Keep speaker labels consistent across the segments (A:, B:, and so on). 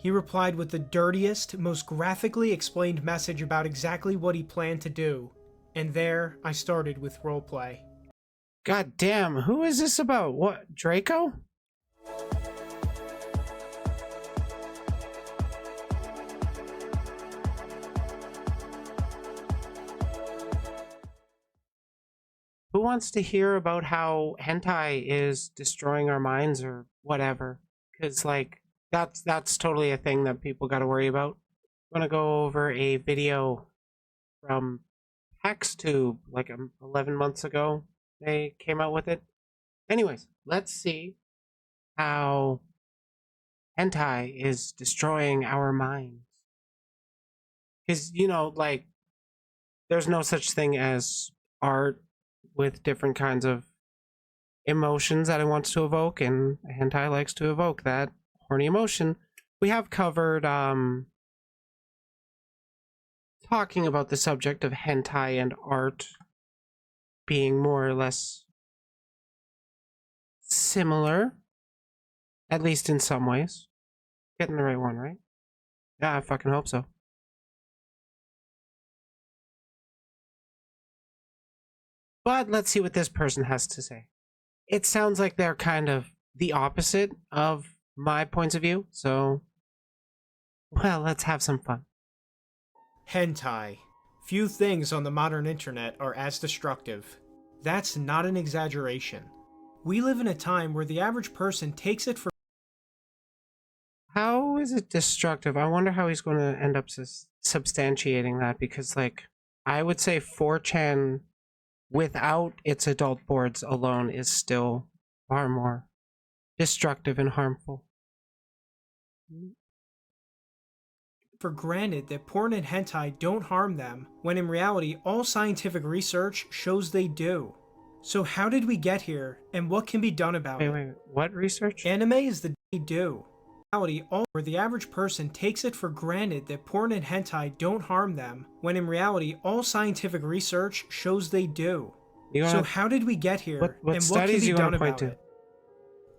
A: He replied with the dirtiest, most graphically explained message about exactly what he planned to do. And there, I started with roleplay.
B: God damn, who is this about? What, Draco? Who wants to hear about how hentai is destroying our minds or whatever? Because, like, that's totally a thing that people got to worry about. I'm gonna go over a video from HexTube, like 11 months ago. They came out with it. Anyways, let's see how hentai is destroying our minds. Because, you know, like, there's no such thing as art with different kinds of emotions that it wants to evoke, and hentai likes to evoke that horny emotion. We have covered talking about the subject of hentai and art being more or less similar, at least in some ways. Getting the right one, right? Yeah, I fucking hope so. But let's see what this person has to say. It sounds like they're kind of the opposite of my points of view, so, well, let's have some fun.
A: Hentai. Few things on the modern internet are as destructive. That's not an exaggeration. We live in a time where the average person takes it for...
B: How is it destructive? I wonder how he's going to end up substantiating that, because, like, I would say 4chan without its adult boards alone is still far more destructive and harmful.
A: For granted that porn and hentai don't harm them, when in reality all scientific research shows they do. So how did we get here, and what can be done about it?
B: Wait, what research?
A: Anime is the they do. In reality, where the average person takes it for granted that porn and hentai don't harm them, when in reality all scientific research shows they do. So how did we get here, and what can be done about it?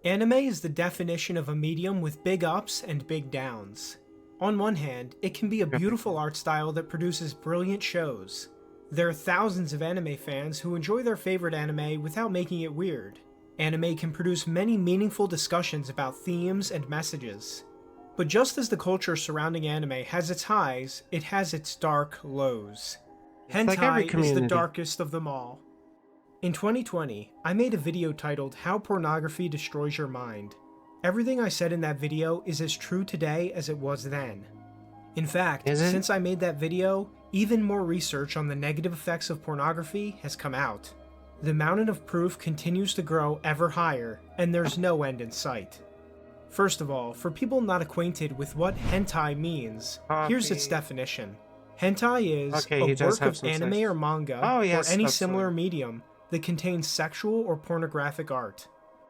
A: Anime is the definition of a medium with big ups and big downs. On one hand, it can be a beautiful art style that produces brilliant shows. There are thousands of anime fans who enjoy their favorite anime without making it weird. Anime can produce many meaningful discussions about themes and messages. But just as the culture surrounding anime has its highs, it has its dark lows. Hentai is the darkest of them all. In 2020, I made a video titled How Pornography Destroys Your Mind. Everything I said in that video is as true today as it was then. In fact, since I made that video, even more research on the negative effects of pornography has come out. The mountain of proof continues to grow ever higher, and there's no end in sight. First of all, for people not acquainted with what hentai means, here's its definition. Hentai is a work of anime or manga, or any similar medium that contains sexual or pornographic art.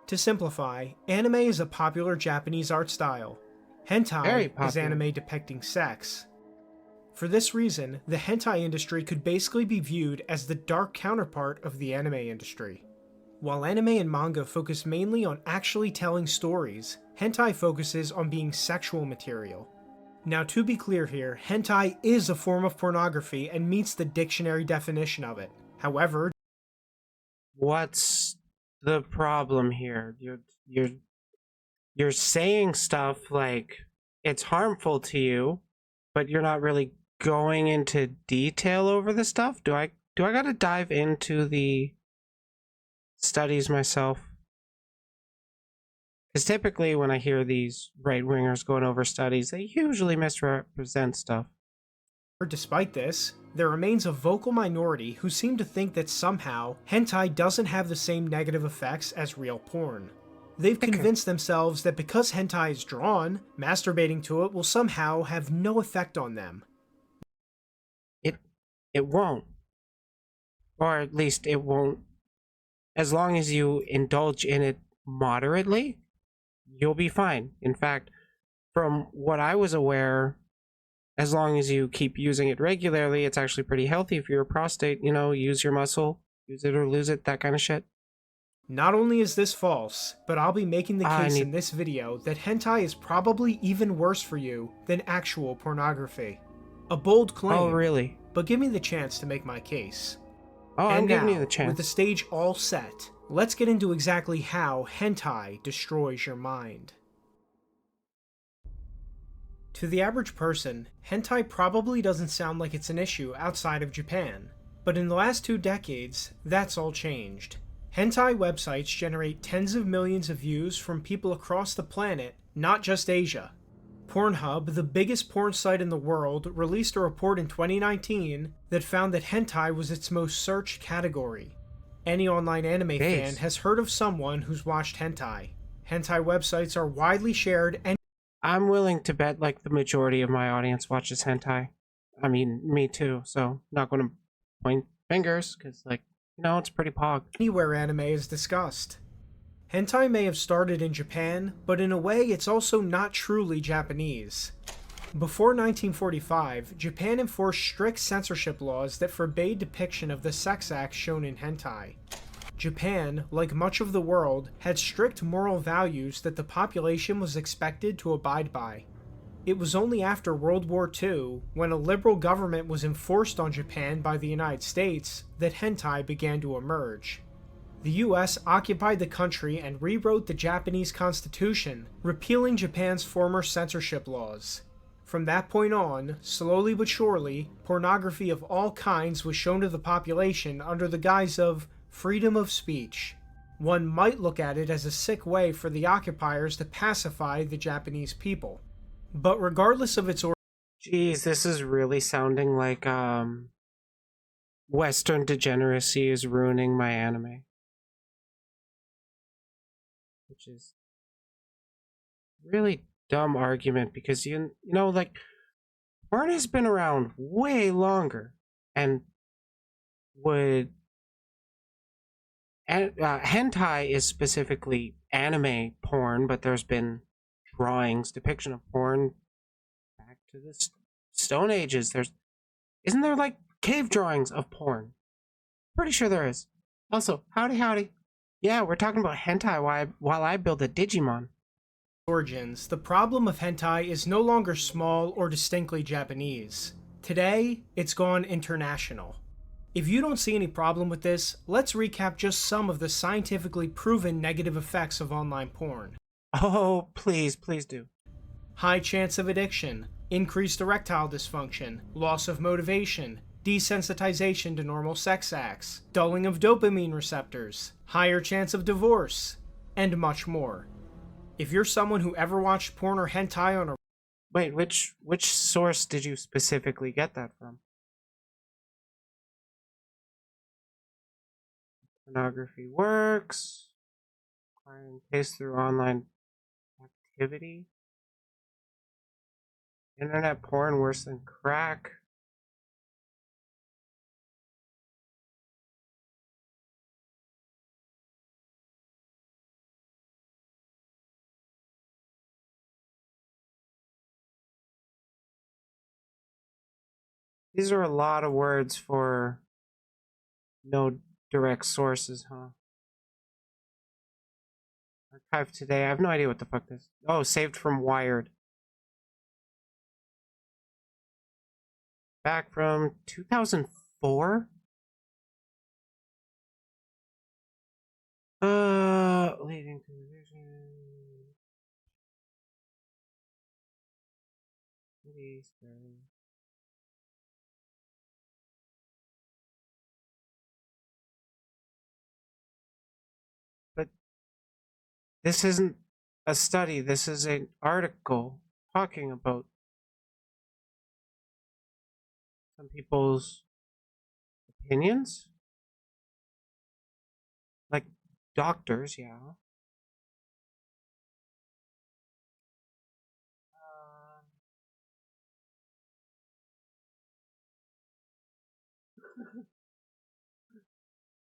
A: To simplify, anime is a popular Japanese art style. Hentai is anime depicting sex. For this reason, the hentai industry could basically be viewed as the dark counterpart of the anime industry. While anime and manga focus mainly on actually telling stories, hentai focuses on being sexual material. Now, to be clear here, hentai is a form of pornography and meets the dictionary definition of it. However,
B: what's the problem here? You're saying stuff like it's harmful to you, but you're not really going into detail over the stuff. Do I gotta dive into the studies myself? Because typically when I hear these right-wingers going over studies, they usually misrepresent stuff.
A: Despite this, there remains a vocal minority who seem to think that somehow hentai doesn't have the same negative effects as real porn. They've convinced themselves that because hentai is drawn, masturbating to it will somehow have no effect on them.
B: It won't. Or at least it won't. As long as you indulge in it moderately, you'll be fine. In fact, from what I was aware, as long as you keep using it regularly, it's actually pretty healthy for your prostate. You know, use your muscle, use it or lose it, that kind of shit.
A: Not only is this false, but I'll be making the case in
B: need...
A: this video that hentai is probably even worse for you than actual pornography. A bold claim,
B: Oh, really?
A: but give me the chance to make my case.
B: Oh, I'm
A: And
B: giving
A: now,
B: you the chance.
A: with the stage all set, let's get into exactly how hentai destroys your mind. To the average person, hentai probably doesn't sound like it's an issue outside of Japan, but in the last 2 decades, that's all changed. Hentai websites generate tens of millions of views from people across the planet, not just Asia. Pornhub, the biggest porn site in the world, released a report in 2019 that found that hentai was its most searched category. Any online anime fan has heard of someone who's watched hentai. Hentai websites are widely shared and
B: I'm willing to bet like the majority of my audience watches hentai. I mean, me too, so not going to point fingers, because like, you know, it's pretty pog.
A: Anywhere anime is discussed. Hentai may have started in Japan, but in a way it's also not truly Japanese. Before 1945, Japan enforced strict censorship laws that forbade depiction of the sex acts shown in hentai. Japan, like much of the world, had strict moral values that the population was expected to abide by. It was only after World War II, when a liberal government was enforced on Japan by the United States, that hentai began to emerge. The US occupied the country and rewrote the Japanese constitution, repealing Japan's former censorship laws. From that point on, slowly but surely, pornography of all kinds was shown to the population under the guise of freedom of speech. One might look at it as a sick way for the occupiers to pacify the Japanese people. But regardless of its origin...
B: Jeez, this is really sounding like Western degeneracy is ruining my anime. Which is really dumb argument, because you know, like, porn has been around way longer and would... hentai is specifically anime porn, but there's been drawings, depiction of porn back to the Stone Ages. Isn't there like cave drawings of porn? Pretty sure there is. Also, howdy. Yeah, we're talking about hentai while I build a Digimon.
A: Origins, the problem of hentai is no longer small or distinctly Japanese. Today, it's gone international. If you don't see any problem with this, let's recap just some of the scientifically proven negative effects of online porn.
B: Oh, please do.
A: High chance of addiction, increased erectile dysfunction, loss of motivation, desensitization to normal sex acts, dulling of dopamine receptors, higher chance of divorce, and much more. If you're someone who ever watched porn or hentai on a...
B: Wait, which source did you specifically get that from? Pornography works. Acquiring taste through online activity. Internet porn worse than crack. These are a lot of words for no direct sources, huh? Archive today. I have no idea what the fuck this. Oh, saved from Wired. Back from 2004? Leading to the vision. But this isn't a study, this is an article talking about some people's opinions. Like doctors, yeah.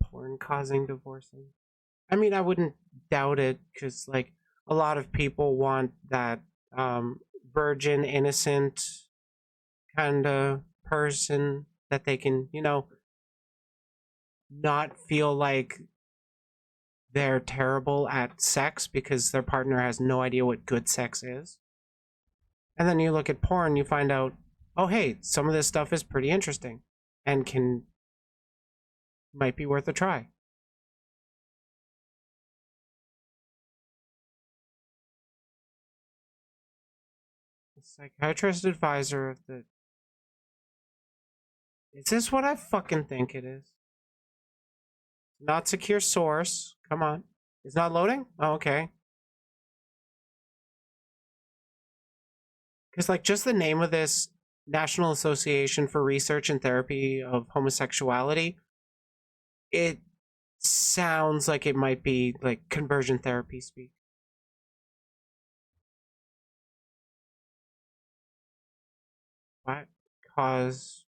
B: Porn causing divorcing. I mean, I wouldn't doubt it, because like a lot of people want that virgin, innocent kind of person that they can, you know, not feel like they're terrible at sex because their partner has no idea what good sex is. And then you look at porn, you find out, oh hey, some of this stuff is pretty interesting and might be worth a try. The psychiatrist advisor of the... Is this what I fucking think it is? Not secure source. Come on. It's not loading? Oh, okay. Because, like, just the name of this National Association for Research and Therapy of Homosexuality, it sounds like it might be, like, conversion therapy speak. What? Cause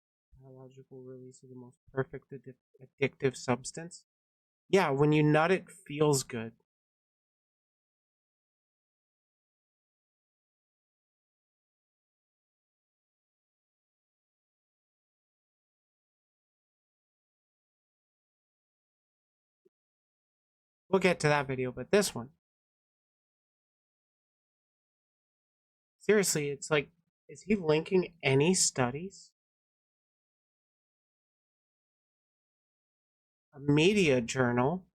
B: biological release of the most perfect addictive substance? Yeah, when you nut, it feels good. We'll get to that video, but this one. Seriously, it's like, is he linking any studies? A media journal?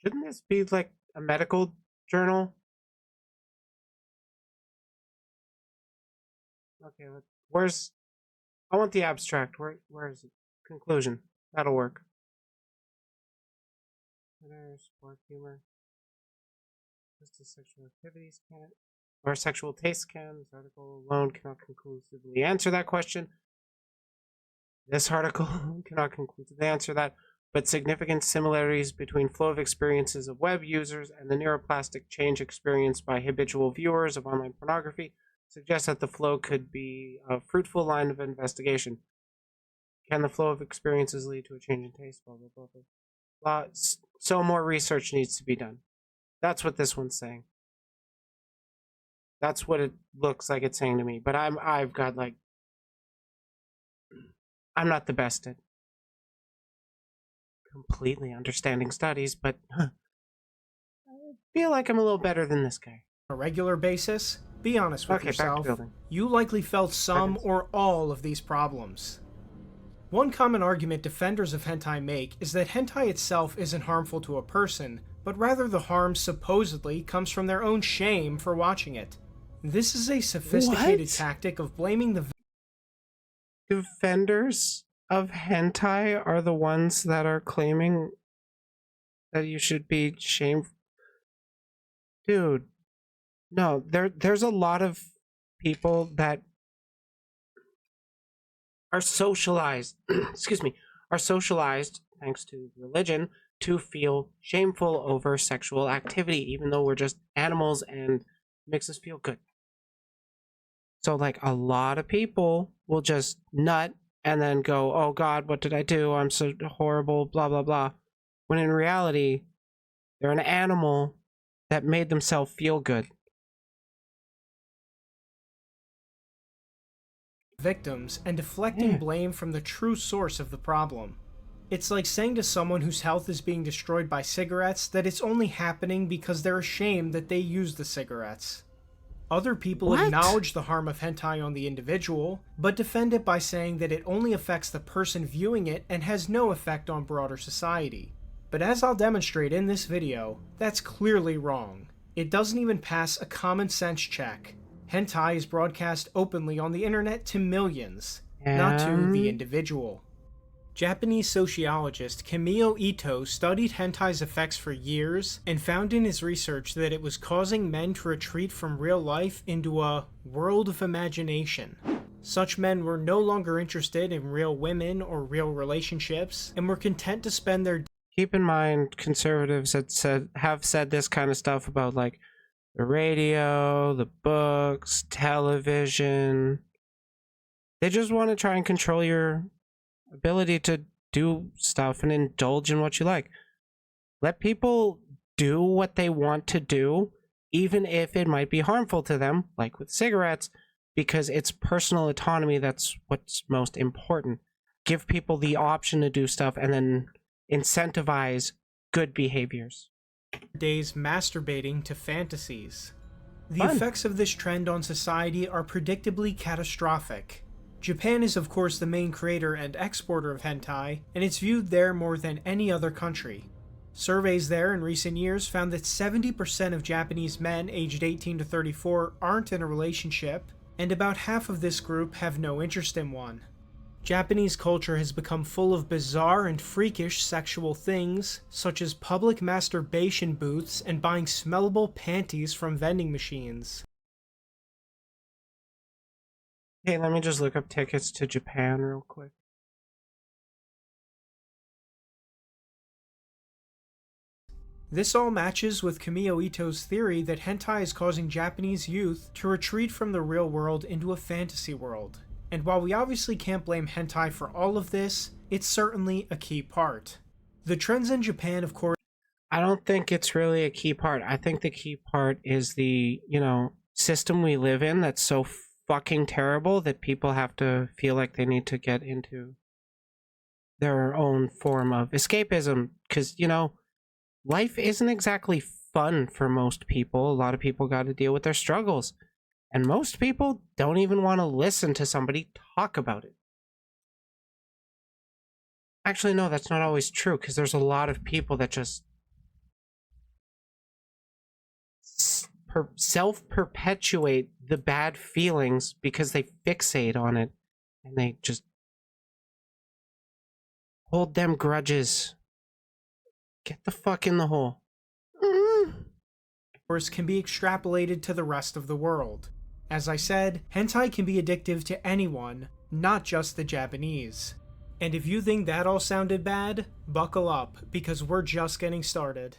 B: Shouldn't this be like a medical journal? Okay, where's... I want the abstract. Where is it? Conclusion. That'll work. Sport humor. Just a sexual activities can or sexual taste can. This article alone cannot conclusively answer that question. This article cannot conclusively answer that, but significant similarities between flow of experiences of web users and the neuroplastic change experienced by habitual viewers of online pornography suggests that the flow could be a fruitful line of investigation. Can the flow of experiences lead to a change in taste? Blah, blah, blah, blah. So more research needs to be done. That's what this one's saying. That's what it looks like it's saying to me. But I've got like... I'm not the best at completely understanding studies, but I feel like I'm a little better than this guy.
A: On a regular basis, be honest with yourself.
B: Back to building.
A: You likely felt some or all of these problems. One common argument defenders of hentai make is that hentai itself isn't harmful to a person, but rather the harm supposedly comes from their own shame for watching it. This is a sophisticated tactic of blaming the
B: defenders of hentai are the ones that are claiming that you should be shameful. Dude, no, there's a lot of people that are socialized, excuse me, are socialized, thanks to religion, to feel shameful over sexual activity, even though we're just animals and it makes us feel good. So, like, a lot of people will just nut and then go, oh God, what did I do? I'm so horrible, blah, blah, blah. When in reality, they're an animal that made themselves feel good.
A: Victims and deflecting blame from the true source of the problem. It's like saying to someone whose health is being destroyed by cigarettes that it's only happening because they're ashamed that they use the cigarettes. Other people acknowledge the harm of hentai on the individual, but defend it by saying that it only affects the person viewing it and has no effect on broader society. But as I'll demonstrate in this video, that's clearly wrong. It doesn't even pass a common sense check. Hentai is broadcast openly on the internet to millions, not to the individual. Japanese sociologist Kamiyo Ito studied hentai's effects for years and found in his research that it was causing men to retreat from real life into a world of imagination. Such men were no longer interested in real women or real relationships and were content to spend their...
B: Keep in mind, conservatives have said this kind of stuff about, like, the radio, the books, television. They just want to try and control your ability to do stuff and indulge in what you like. Let people do what they want to do, even if it might be harmful to them, like with cigarettes, because it's personal autonomy that's what's most important. give people the option to do stuff and then incentivize good behaviors.
A: Days masturbating to fantasies. The
B: Fun.
A: effects of this trend on society are predictably catastrophic. Japan is of course the main creator and exporter of hentai, and it's viewed there more than any other country. Surveys there in recent years found that 70% of Japanese men aged 18 to 34 aren't in a relationship, and about half of this group have no interest in one. Japanese culture has become full of bizarre and freakish sexual things, such as public masturbation booths and buying smellable panties from vending machines.
B: Hey, let me just look up tickets to Japan real quick.
A: This all matches with Kamiyo Ito's theory that hentai is causing Japanese youth to retreat from the real world into a fantasy world. And while we obviously can't blame hentai for all of this, it's certainly a key part. The trends in Japan, of course,
B: I don't think it's really a key part. I think the key part is the, system we live in that's so fucking terrible that people have to feel like they need to get into their own form of escapism. Because, life isn't exactly fun for most people. A lot of people got to deal with their struggles. And most people don't even want to listen to somebody talk about it. Actually, no, that's not always true, because there's a lot of people that just self-perpetuate the bad feelings because they fixate on it, and they just hold them grudges. Get the fuck in the hole.
A: Can be extrapolated to the rest of the world. As I said, hentai can be addictive to anyone, not just the Japanese. And if you think that all sounded bad, buckle up, because we're just getting started.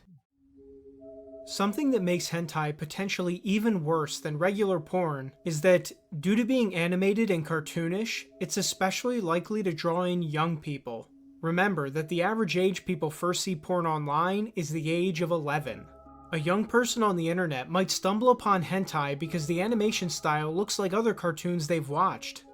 A: Something that makes hentai potentially even worse than regular porn is that, due to being animated and cartoonish, it's especially likely to draw in young people. Remember that the average age people first see porn online is the age of 11. A young person on the internet might stumble upon hentai because the animation style looks like other cartoons they've watched.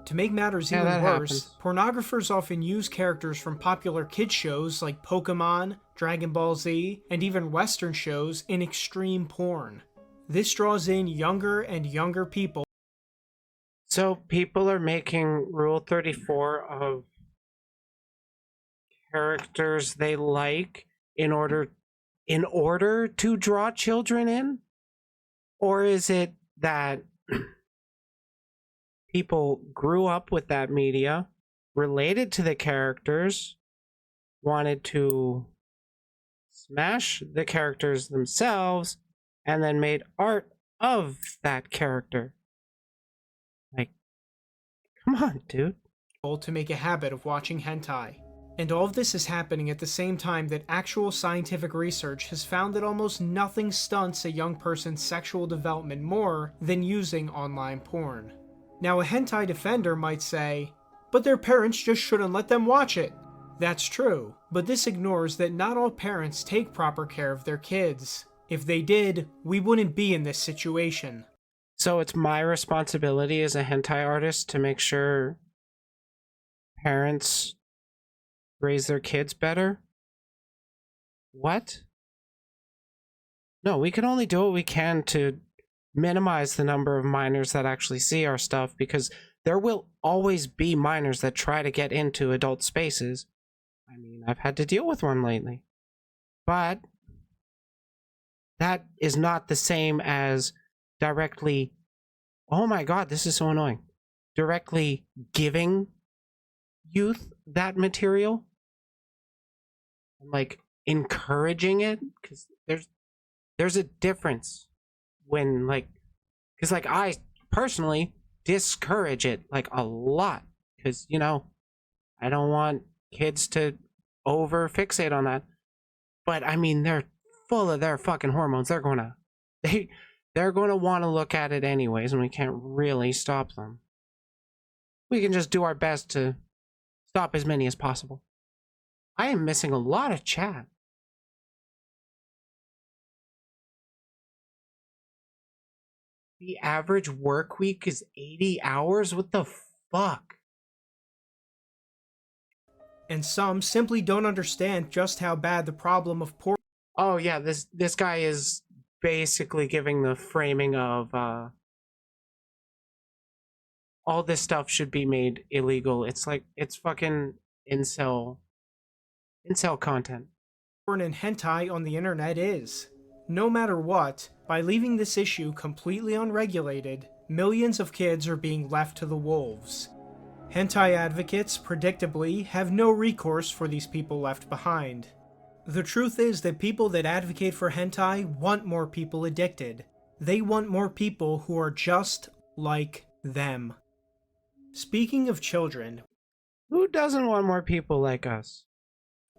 A: To make matters even worse, pornographers often use characters from popular kids shows like Pokemon, Dragon Ball Z, and even Western shows in extreme porn. This draws in younger and younger people.
B: So people are making Rule 34 of characters they like in order to draw children in? Or is it that people grew up with that media, related to the characters, wanted to smash the characters themselves, and then made art of that character? Like, come on, dude.
A: To make a habit of watching hentai. And all of this is happening at the same time that actual scientific research has found that almost nothing stunts a young person's sexual development more than using online porn. Now, a hentai defender might say, but their parents just shouldn't let them watch it. That's true, but this ignores that not all parents take proper care of their kids. If they did, we wouldn't be in this situation.
B: So it's my responsibility as a hentai artist to make sure parents raise their kids better? What? No, we can only do what we can to minimize the number of minors that actually see our stuff, because there will always be minors that try to get into adult spaces. I mean, I've had to deal with one lately. But that is not the same as directly, oh my god, this is so annoying, directly giving youth that material. Like encouraging it, because there's a difference when I personally discourage it like a lot, because I don't want kids to over fixate on that. But I mean, they're full of their fucking hormones. They're gonna want to look at it anyways, and we can't really stop them. We can just do our best to stop as many as possible. I am missing a lot of chat. The average work week is 80 hours? What the fuck?
A: and some simply don't understand just how bad the problem of porn.
B: Oh yeah, this guy is basically giving the framing of all this stuff should be made illegal. It's like it's fucking incel content.
A: And hentai on the internet is. No matter what, by leaving this issue completely unregulated, millions of kids are being left to the wolves. Hentai advocates, predictably, have no recourse for these people left behind. The truth is that people that advocate for hentai want more people addicted. They want more people who are just like them. Speaking of children,
B: Who doesn't want more people like us?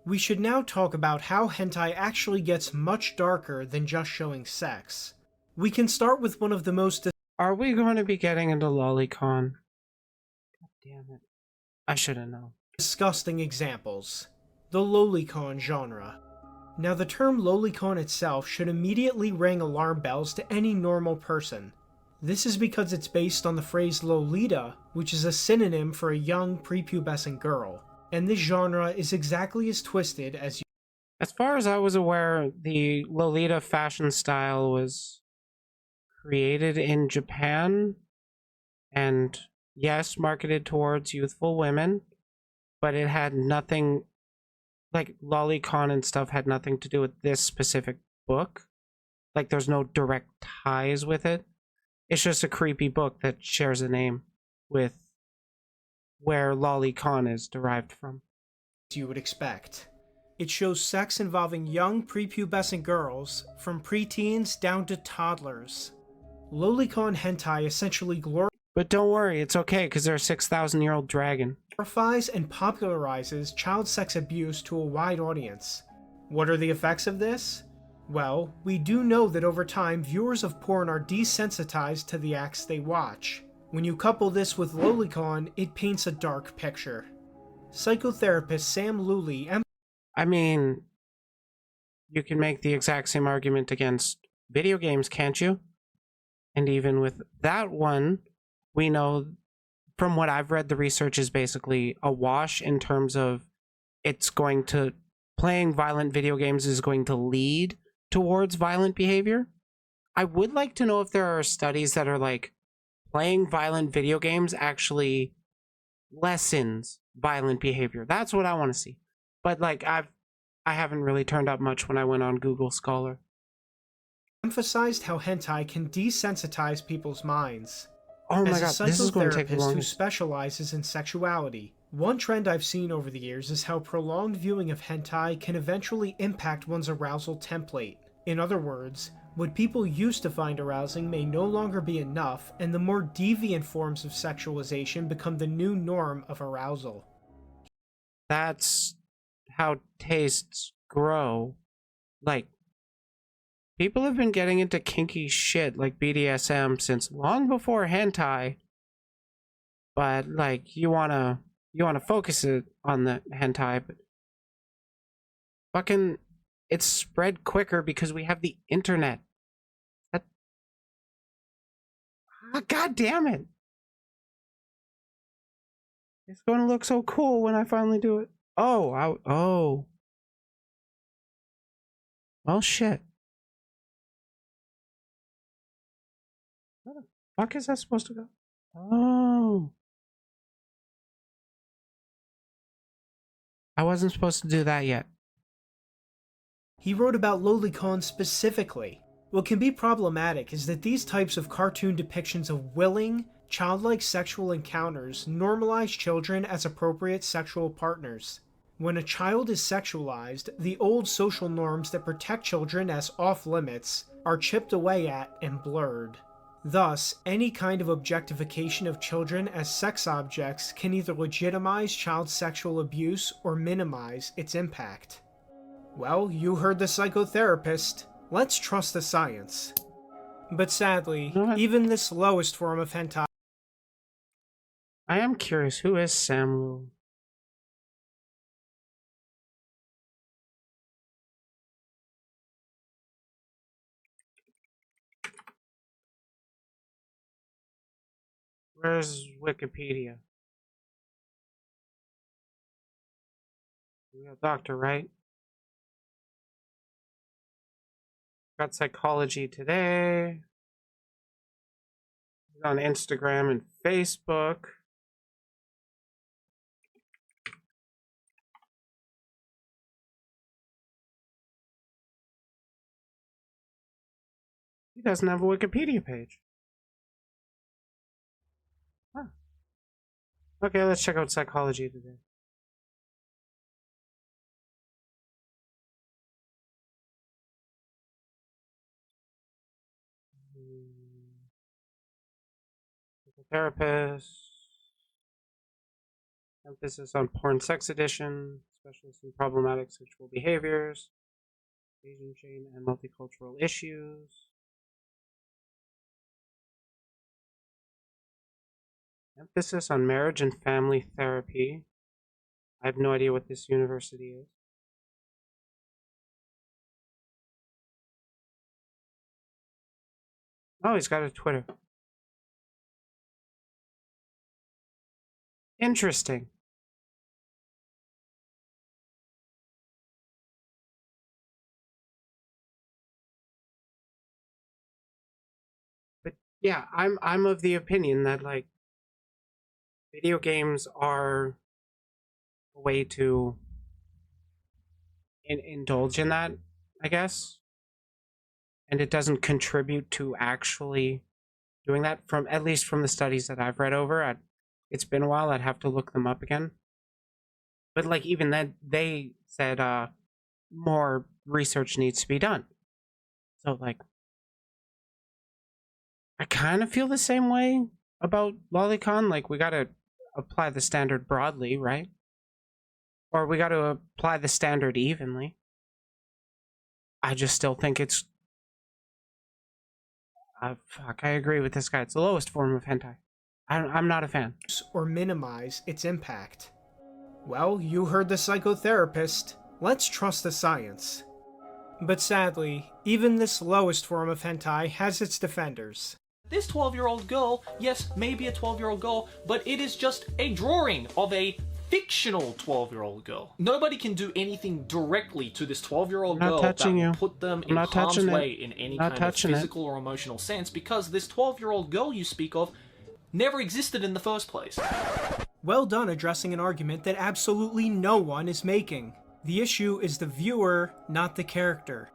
A: we should now talk about how hentai actually gets much darker than just showing sex. We can start with one of the most
B: Are we going to be getting into lolicon? God damn it. I should have known.
A: disgusting examples. The lolicon genre. Now the term lolicon itself should immediately ring alarm bells to any normal person. This is because it's based on the phrase lolita, which is a synonym for a young prepubescent girl. And this genre is exactly as twisted as you.
B: As far as I was aware, the Lolita fashion style was created in Japan and, yes, marketed towards youthful women, but it had nothing, like lolicon and stuff had nothing to do with this specific book. Like there's no direct ties with it. It's just a creepy book that shares a name with where lolicon is derived from.
A: You would expect. It shows sex involving young prepubescent girls, from preteens down to toddlers. Lolicon hentai essentially
B: But don't worry, it's okay because they're a 6,000-year-old dragon.
A: glorifies and popularizes child sex abuse to a wide audience. What are the effects of this? Well, we do know that over time, viewers of porn are desensitized to the acts they watch. When you couple this with lolicon, it paints a dark picture. Psychotherapist Sam Luley
B: I mean, you can make the exact same argument against video games, can't you? And even with that one, we know from what I've read, the research is basically a wash in terms of playing violent video games is going to lead towards violent behavior. I would like to know if there are studies that are like playing violent video games actually lessens violent behavior. That's what I want to see. But like I haven't really turned up much when I went on Google Scholar.
A: emphasized how hentai can desensitize people's minds.
B: Oh my
A: As
B: god,
A: a
B: this is going to take
A: psychotherapist
B: long.
A: who specializes in sexuality, one trend I've seen over the years is how prolonged viewing of hentai can eventually impact one's arousal template. In other words, what people used to find arousing may no longer be enough, and the more deviant forms of sexualization become the new norm of arousal.
B: That's how tastes grow. Like, people have been getting into kinky shit like BDSM since long before hentai. But like you wanna focus it on the hentai, but fucking it's spread quicker because we have the internet. God damn it. It's gonna look so cool when I finally do it. Oh. Well, shit. Where the fuck is that supposed to go? Oh. I wasn't supposed to do that yet.
A: He wrote about lolicon specifically. What can be problematic is that these types of cartoon depictions of willing, childlike sexual encounters normalize children as appropriate sexual partners. When a child is sexualized, the old social norms that protect children as off-limits are chipped away at and blurred. Thus, any kind of objectification of children as sex objects can either legitimize child sexual abuse or minimize its impact. Well, you heard the psychotherapist. Let's trust the science. But sadly, even this lowest form of hentai.
B: I am curious, who is Samuel? Where's Wikipedia? Real doctor, right? Got Psychology Today. He's on Instagram and Facebook. He doesn't have a Wikipedia page. Huh. Okay, let's check out Psychology Today. Therapist. Emphasis on porn sex addiction. Specialist in problematic sexual behaviors. Asian chain and multicultural issues. Emphasis on marriage and family therapy. I have no idea what this university is. Oh, he's got a Twitter. Interesting. But yeah, I'm of the opinion that like video games are a way to indulge in that, I guess. And it doesn't contribute to actually doing that, from at least from the studies that I've read over. It's been a while, I'd have to look them up again. But like even then they said more research needs to be done. So like I kind of feel the same way about lolicon. Like we gotta apply the standard broadly, right? Or we gotta apply the standard evenly. I just still think it's fuck, I agree with this guy. It's the lowest form of hentai. I'm not a fan.
A: Or minimize its impact. Well, you heard the psychotherapist. Let's trust the science. But sadly, even this lowest form of hentai has its defenders.
C: This 12-year-old girl, yes, maybe a 12-year-old girl, but it is just a drawing of a fictional 12-year-old girl. Nobody can do anything directly to this 12-year-old girl that will put them in harm's way in any kind of physical or emotional sense, because this 12-year-old girl you speak of never existed in the first place.
A: Well done addressing an argument that absolutely no one is making. The issue is the viewer, not the character.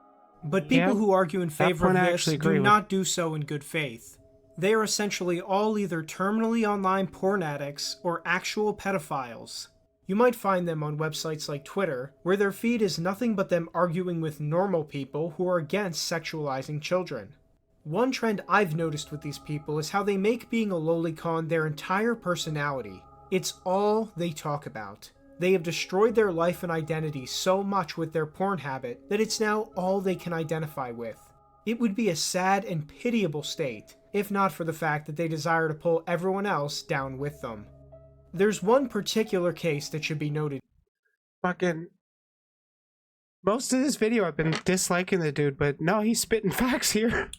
A: But people who argue in favor of this do not do so in good faith. They are essentially all either terminally online porn addicts or actual pedophiles. You might find them on websites like Twitter, where their feed is nothing but them arguing with normal people who are against sexualizing children. One trend I've noticed with these people is how they make being a lolicon their entire personality. It's all they talk about. They have destroyed their life and identity so much with their porn habit that it's now all they can identify with. It would be a sad and pitiable state, if not for the fact that they desire to pull everyone else down with them. There's one particular case that should be noted.
B: Fucking most of this video I've been disliking the dude, but no, he's spitting facts here.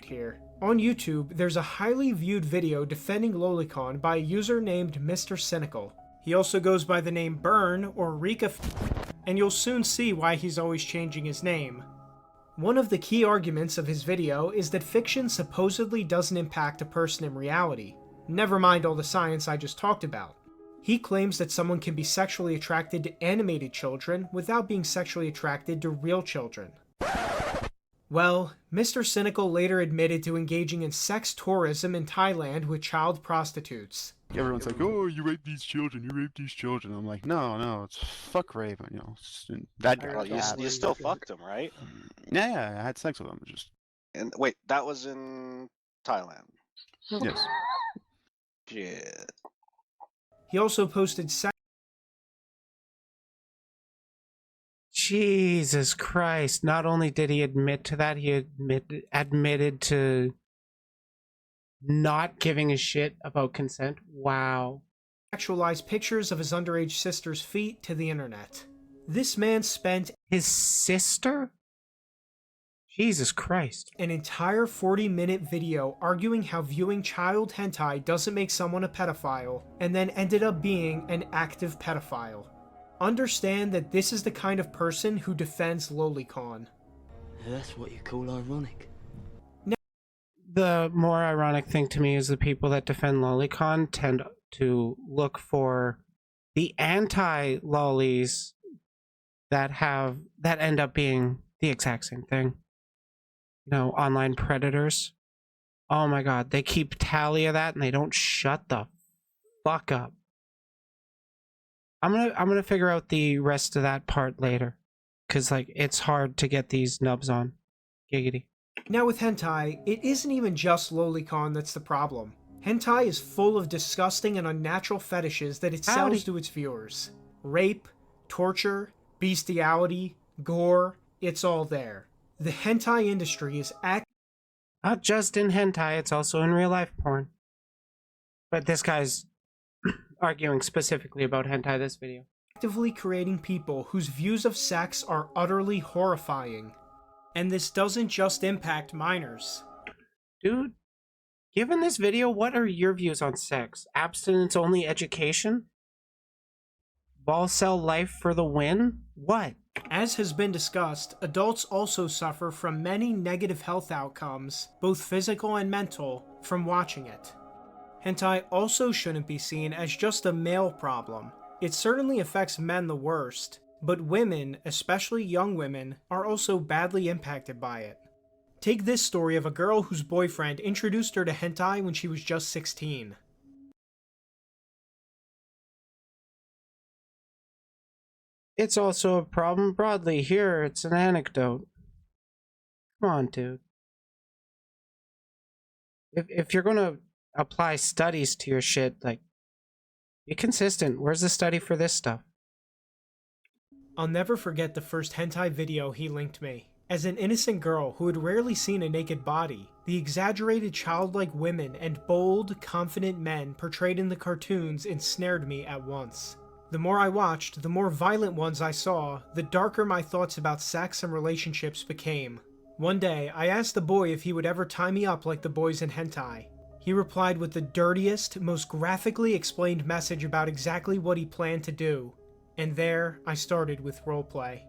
A: On YouTube, there's a highly viewed video defending lolicon by a user named Mr. Cynical. He also goes by the name Burn or Rika, and you'll soon see why he's always changing his name. One of the key arguments of his video is that fiction supposedly doesn't impact a person in reality. Never mind all the science I just talked about. He claims that someone can be sexually attracted to animated children without being sexually attracted to real children. Well, Mr. Cynical later admitted to engaging in sex tourism in Thailand with child prostitutes.
D: Everyone's like, oh, you rape these children, you rape these children. I'm like, no, it's fuck rape, you know. That guy.
E: Well, you still fucked them, right?
D: Yeah, I had sex with them. Just.
E: And wait, that was in Thailand.
D: Yes.
E: Shit.
A: He also posted
B: Jesus Christ. Not only did he admit to that, he admitted to not giving a shit about consent. Wow.
A: Sexualized pictures of his underage sister's feet to the internet. This man spent
B: his sister? Jesus Christ.
A: An entire 40-minute video arguing how viewing child hentai doesn't make someone a pedophile, and then ended up being an active pedophile. Understand that this is the kind of person who defends lolicon.
F: That's what you call ironic.
B: The more ironic thing to me is the people that defend lolicon tend to look for the anti-lollies that end up being the exact same thing. You know, online predators. Oh my god, they keep tally of that and they don't shut the fuck up. I'm gonna figure out the rest of that part later, cause like it's hard to get these nubs on. Giggity.
A: Now with hentai, it isn't even just lolicon that's the problem. Hentai is full of disgusting and unnatural fetishes that it sells to its viewers. Rape, torture, bestiality, gore, it's all there. The hentai industry is
B: not just in hentai, it's also in real life porn. But this guy's arguing specifically about hentai this video.
A: Actively creating people whose views of sex are utterly horrifying. And this doesn't just impact minors.
B: Dude, given this video, what are your views on sex? Abstinence only education? Ball cell life for the win? What?
A: As has been discussed, adults also suffer from many negative health outcomes, both physical and mental, from watching it. Hentai also shouldn't be seen as just a male problem. It certainly affects men the worst, but women, especially young women, are also badly impacted by it. Take this story of a girl whose boyfriend introduced her to hentai when she was just 16.
B: It's also a problem broadly. Here, it's an anecdote. Come on, dude. If you're gonna apply studies to your shit, like, be consistent. Where's the study for this stuff?
A: I'll never forget the first hentai video he linked me. As an innocent girl who had rarely seen a naked body, the exaggerated childlike women and bold, confident men portrayed in the cartoons ensnared me at once. The more I watched, the more violent ones I saw, the darker my thoughts about sex and relationships became. One day, I asked the boy if he would ever tie me up like the boys in hentai. He replied with the dirtiest, most graphically explained message about exactly what he planned to do. And there, I started with roleplay.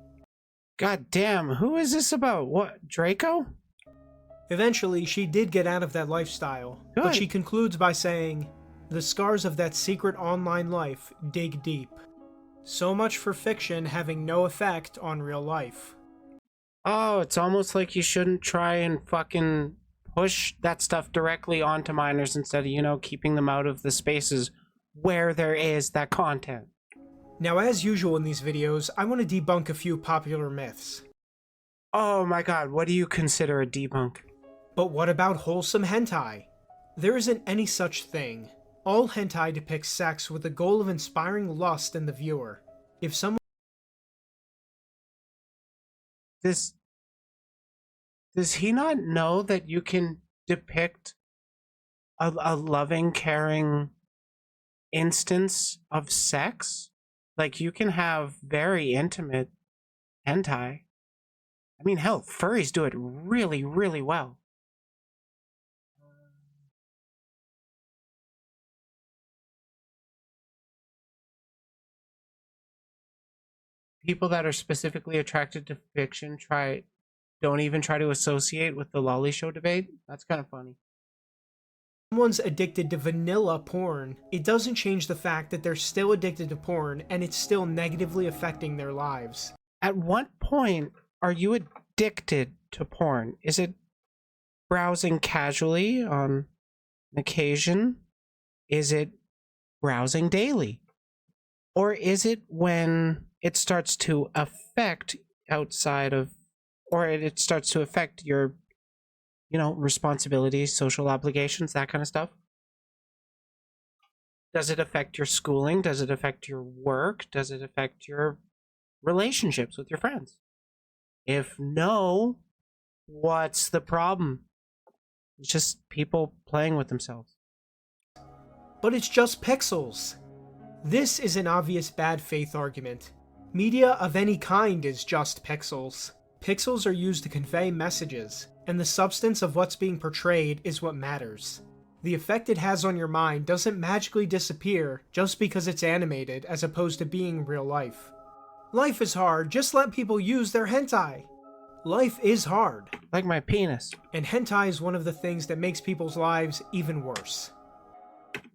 B: God damn, who is this about? What, Draco?
A: Eventually, she did get out of that lifestyle,
B: Good.
A: but she concludes by saying, "The scars of that secret online life dig deep." So much for fiction having no effect on real life.
B: Oh, it's almost like you shouldn't try and fucking push that stuff directly onto minors instead of, you know, keeping them out of the spaces where there is that content.
A: Now, as usual in these videos, I want to debunk a few popular myths.
B: Oh my god, what do you consider a debunk?
A: But what about wholesome hentai? There isn't any such thing. All hentai depicts sex with the goal of inspiring lust in the viewer. If someone
B: Does he not know that you can depict a loving, caring instance of sex? Like, you can have very intimate hentai. I mean, hell, furries do it really, really well. People that are specifically attracted to fiction don't even try to associate with the lolly show debate. That's kind of funny.
A: someone's addicted to vanilla porn, it doesn't change the fact that they're still addicted to porn and it's still negatively affecting their lives.
B: At what point are you addicted to porn? Is it browsing casually on occasion? Is it browsing daily? Or is it when it starts to affect outside of, or it starts to affect your, you know, responsibilities, social obligations, that kind of stuff? Does it affect your schooling? Does it affect your work? Does it affect your relationships with your friends? If no, what's the problem? It's just people playing with themselves.
A: But it's just pixels. This is an obvious bad faith argument. Media of any kind is just pixels. Pixels are used to convey messages, and the substance of what's being portrayed is what matters. The effect it has on your mind doesn't magically disappear just because it's animated as opposed to being real life. Life is hard, just let people use their hentai. Life is hard.
B: Like my penis.
A: And hentai is one of the things that makes people's lives even worse.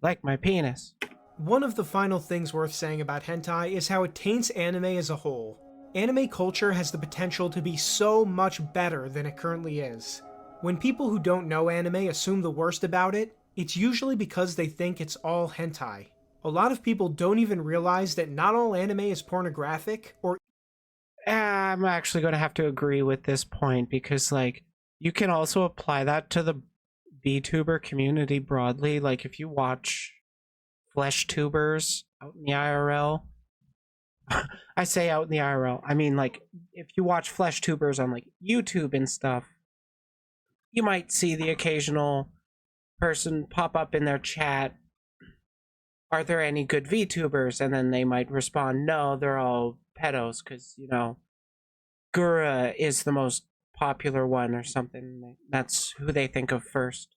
B: Like my penis.
A: One of the final things worth saying about hentai is how it taints anime as a whole. Anime culture has the potential to be so much better than it currently is. When people who don't know anime assume the worst about it, it's usually because they think it's all hentai. A lot of people don't even realize that not all anime is pornographic or...
B: I'm actually going to have to agree with this point because, like, you can also apply that to the VTuber community broadly. Like, if you watch flesh tubers out in the IRL, I say out in the IRL, I mean, like, if you watch flesh tubers on, like, YouTube and stuff, you might see the occasional person pop up in their chat, are there any good VTubers? And then they might respond, no, they're all pedos, because, you know, Gura is the most popular one or something. That's who they think of first.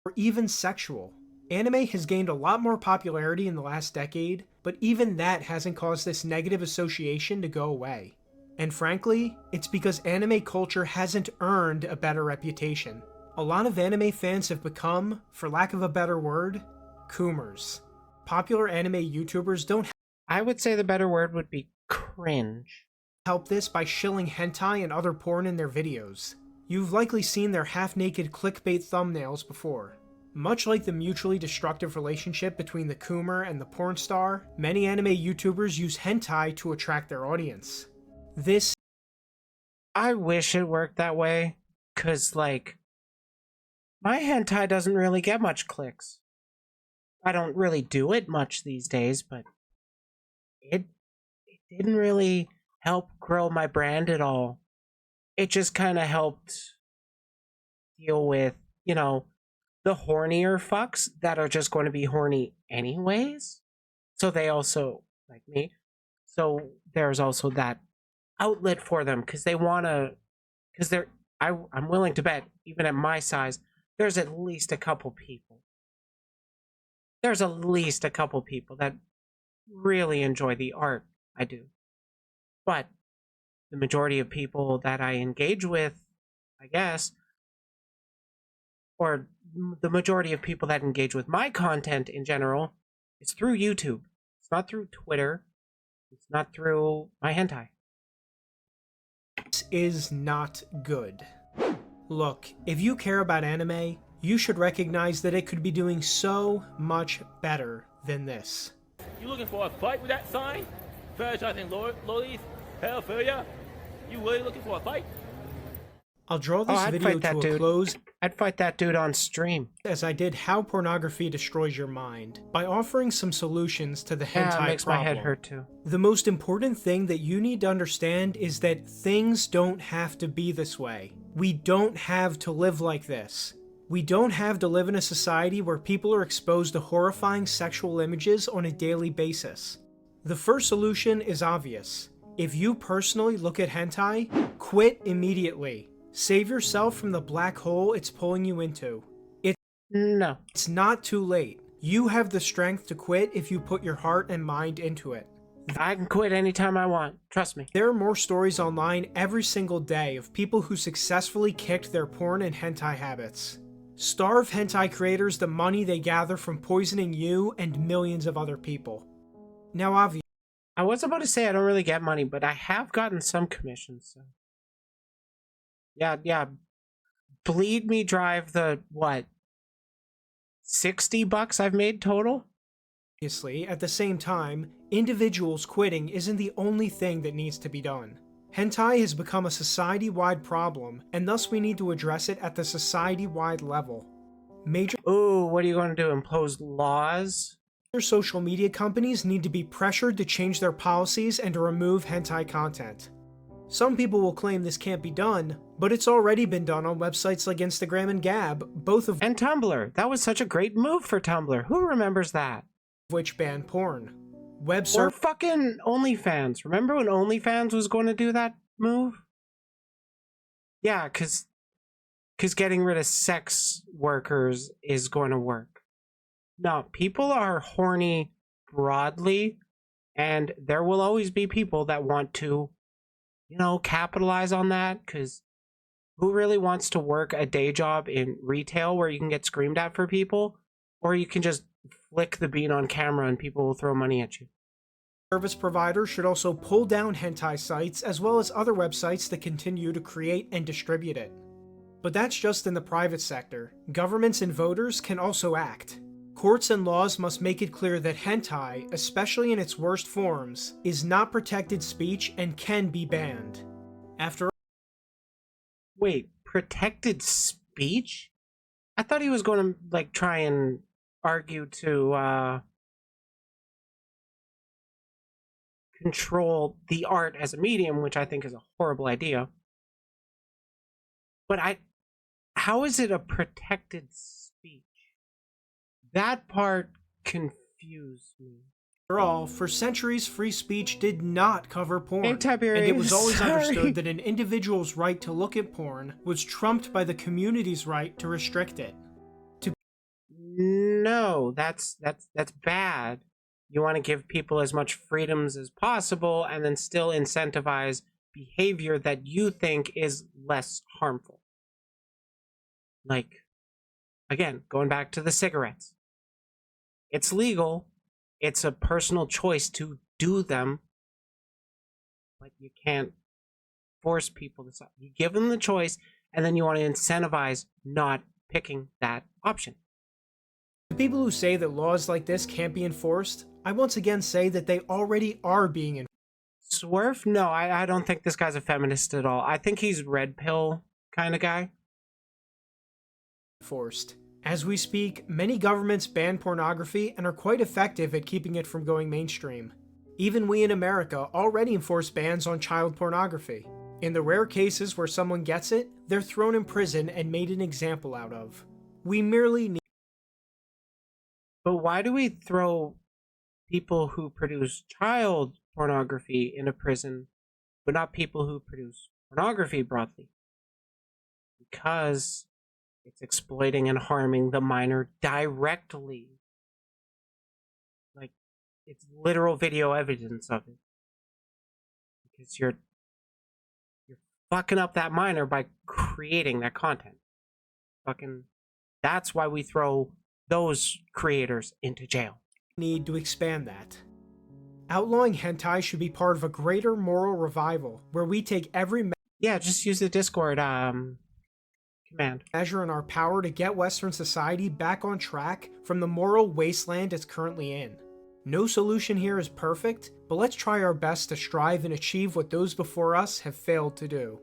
A: Or even sexual. Anime has gained a lot more popularity in the last decade, but even that hasn't caused this negative association to go away. And frankly, it's because anime culture hasn't earned a better reputation. A lot of anime fans have become, for lack of a better word, Coomers. Popular anime YouTubers don't
B: I would say the better word would be cringe.
A: Help this by shilling hentai and other porn in their videos. You've likely seen their half-naked clickbait thumbnails before. Much like the mutually destructive relationship between the Coomer and the porn star, many anime YouTubers use hentai to attract their audience.
B: I wish it worked that way, cause like, my hentai doesn't really get much clicks. I don't really do it much these days, but it didn't really help grow my brand at all. It just kind of helped deal with, you know, the hornier fucks that are just going to be horny anyways. So they also, like me, so there's also that outlet for them because they want to, because I'm willing to bet, even at my size, there's at least a couple people. There's at least a couple people that really enjoy the art I do. But the majority of people that I engage with, I guess, or the majority of people that engage with my content in general, is through YouTube. It's not through Twitter. It's not through my hentai.
A: This is not good. Look, if you care about anime, you should recognize that it could be doing so much better than this.
G: You looking for a fight with that sign? Franchising lollies? Hell for ya? You really looking for a fight?
A: I'll draw this video to a close.
B: I'd fight that dude on stream.
A: As I did How Pornography Destroys Your Mind, by offering some solutions to the hentai problem.
B: Makes my head hurt too.
A: The most important thing that you need to understand is that things don't have to be this way. We don't have to live like this. We don't have to live in a society where people are exposed to horrifying sexual images on a daily basis. The first solution is obvious. If you personally look at hentai, quit immediately. Save yourself from the black hole it's pulling you into. It's not too late. You have the strength to quit if you put your heart and mind into it.
B: I can quit anytime I want. Trust me.
A: There are more stories online every single day of people who successfully kicked their porn and hentai habits. Starve hentai creators the money they gather from poisoning you and millions of other people. Now, obviously,
B: I was about to say I don't really get money, but I have gotten some commissions, so. Yeah. Bleed me drive the, what, $60 I've made total?
A: Obviously, at the same time, individuals quitting isn't the only thing that needs to be done. Hentai has become a society-wide problem, and thus we need to address it at the society-wide level.
B: Ooh, what are you going to do, impose laws?
A: Social media companies need to be pressured to change their policies and to remove hentai content. Some people will claim this can't be done, but it's already been done on websites like Instagram and Gab,
B: and Tumblr. That was such a great move for Tumblr. Who remembers that?
A: Which banned porn.
B: Or fucking OnlyFans. Remember when OnlyFans was going to do that move? Yeah, cause getting rid of sex workers is going to work. No, people are horny broadly, And there will always be people that want to, you know, capitalize on that, because who really wants to work a day job in retail where you can get screamed at for people, or you can just flick the bean on camera and people will throw money at you?
A: Service providers should also pull down hentai sites as well as other websites that continue to create and distribute it. But that's just in the private sector. Governments and voters can also act. Courts and laws must make it clear that hentai, especially in its worst forms, is not protected speech and can be banned. After
B: Wait, protected speech? I thought he was going to, like, try and argue to control the art as a medium, which I think is a horrible idea. But how is it a protected speech? That part confused me.
A: After all, for centuries, free speech did not cover porn,
B: Hey,
A: and
B: Tiberius,
A: it was always
B: sorry.
A: understood that an individual's right to look at porn was trumped by the community's right to restrict it.
B: No, that's bad. You want to give people as much freedoms as possible and then still incentivize behavior that you think is less harmful. Like, again, going back to the cigarettes. It's legal. It's a personal choice to do them. But you can't force people to stop. You give them the choice, and then you want to incentivize not picking that option.
A: To people who say that laws like this can't be enforced, I once again say that they already are being
B: Swerve? No, I don't think this guy's a feminist at all. I think he's red pill kind of guy.
A: enforced. As we speak, many governments ban pornography and are quite effective at keeping it from going mainstream. Even we in America already enforce bans on child pornography. In the rare cases where someone gets it, they're thrown in prison and made an example out of. We merely need.
B: But why do we throw people who produce child pornography into prison, but not people who produce pornography broadly? Because it's exploiting and harming the minor directly. Like, it's literal video evidence of it. Because you're fucking up that minor by creating that content. That's why we throw those creators into jail.
A: Need to expand that. Outlawing hentai should be part of a greater moral revival, where we take every
B: Yeah, just use the Discord command.
A: measure in our power to get Western society back on track from the moral wasteland it's currently in. No solution here is perfect, but let's try our best to strive and achieve what those before us have failed to do.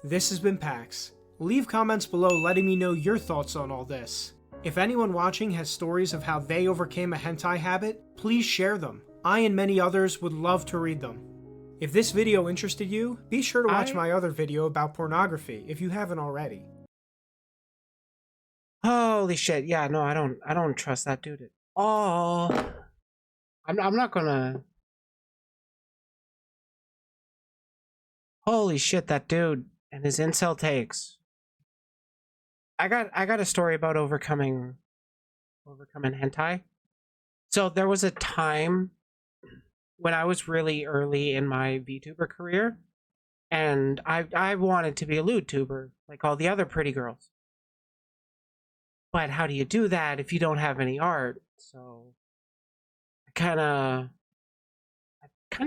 A: This has been Pax. Leave comments below letting me know your thoughts on all this. If anyone watching has stories of how they overcame a hentai habit, please share them. I and many others would love to read them. If this video interested you, be sure to watch my other video about pornography if you haven't already.
B: Holy shit! Yeah, no, I don't trust that dude at all. I'm not gonna. Holy shit, that dude and his incel takes. I got a story about overcoming hentai. So there was a time when I was really early in my VTuber career, and I wanted to be a lewd tuber like all the other pretty girls. But how do you do that if you don't have any art? So I kind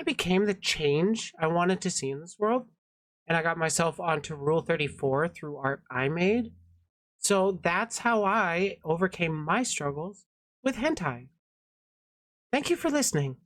B: of became the change I wanted to see in this world, and I got myself onto Rule 34 through art I made. So that's how I overcame my struggles with hentai. Thank you for listening.